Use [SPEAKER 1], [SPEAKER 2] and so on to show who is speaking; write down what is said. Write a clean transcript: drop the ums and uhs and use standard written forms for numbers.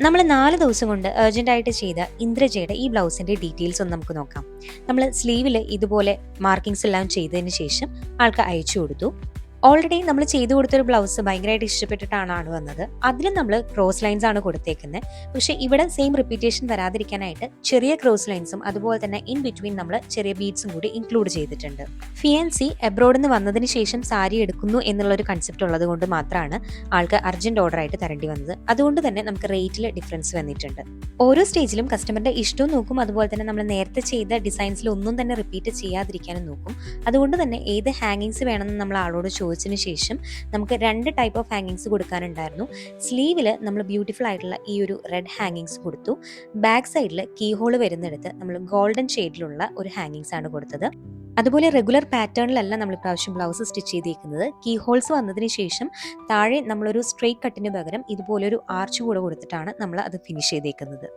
[SPEAKER 1] നമ്മൾ 4 ദിവസം കൊണ്ട് അർജന്റായിട്ട് ചെയ്ത ഇന്ദ്രജയുടെ ഈ ബ്ലൗസിന്റെ ഡീറ്റെയിൽസ് ഒന്ന് നമുക്ക് നോക്കാം. നമ്മൾ സ്ലീവിൽ ഇതുപോലെ മാർക്കിങ്സ് എല്ലാം ചെയ്തതിന് ശേഷം ആൾക്ക് അയച്ചു കൊടുത്തു. ഓൾറെഡി നമ്മൾ ചെയ്തു കൊടുത്തൊരു ബ്ലൗസ് ഭയങ്കരമായിട്ട് ഇഷ്ടപ്പെട്ടിട്ടാണ് ആൾ വന്നത്. അതിലും നമ്മൾ ക്രോസ് ലൈൻസ് ആണ് കൊടുത്തേക്കുന്നത്. പക്ഷെ ഇവിടെ സെയിം റിപ്പീറ്റേഷൻ വരാതിരിക്കാനായിട്ട് ചെറിയ ക്രോസ് ലൈൻസും അതുപോലെ തന്നെ ഇൻ ബിറ്റ്വീൻ നമ്മൾ ചെറിയ ബീഡ്സും കൂടി ഇൻക്ലൂഡ് ചെയ്തിട്ടുണ്ട്. ഫിയാൻസി എബ്രോഡിൽ നിന്ന് വന്നതിന് ശേഷം സാരി എടുക്കുന്നു എന്നുള്ള ഒരു കൺസെപ്റ്റ് ഉള്ളത് കൊണ്ട് മാത്രമാണ് ആൾക്ക് അർജന്റ് ഓർഡർ ആയിട്ട് തരേണ്ടി വന്നത്. അതുകൊണ്ട് തന്നെ നമുക്ക് റേറ്റിൽ ഡിഫറൻസ് വന്നിട്ടുണ്ട്. ഓരോ സ്റ്റേജിലും കസ്റ്റമറിന്റെ ഇഷ്ടവും നോക്കും, അതുപോലെ തന്നെ നമ്മൾ നേരത്തെ ചെയ്ത ഡിസൈൻസിൽ ഒന്നും തന്നെ റിപ്പീറ്റ് ചെയ്യാതിരിക്കാനും നോക്കും. അതുകൊണ്ട് തന്നെ ഏത് ഹാങ്ങിങ്സ് വേണമെന്ന് നമ്മൾ ആളോട് ചോദിച്ചതിന് ശേഷം നമുക്ക് 2 ടൈപ്പ് ഓഫ് ഹാങ്ങിങ്സ് കൊടുക്കാനുണ്ടായിരുന്നു. സ്ലീവിൽ നമ്മൾ ബ്യൂട്ടിഫുൾ ആയിട്ടുള്ള ഈ ഒരു റെഡ് ഹാങ്ങിങ്സ് കൊടുത്തു. ബാക്ക് സൈഡിൽ കീ ഹോൾ വരുന്നിടത്ത് നമ്മൾ ഗോൾഡൻ ഷെയ്ഡിലുള്ള ഒരു ഹാങ്ങിങ്സ് ആണ് കൊടുത്തത്. അതുപോലെ റെഗുലർ പാറ്റേണിലല്ല നമ്മൾ ഇപ്രാവശ്യം ബ്ലൗസ് സ്റ്റിച്ച് ചെയ്തിരിക്കുന്നത്. കീ ഹോൾസ് വന്നതിന് ശേഷം താഴെ നമ്മളൊരു സ്ട്രെയിറ്റ് കട്ടിന് പകരം ഇതുപോലൊരു ആർച്ച് കൂടെ കൊടുത്തിട്ടാണ് നമ്മൾ അത് ഫിനിഷ് ചെയ്തേക്കുന്നത്.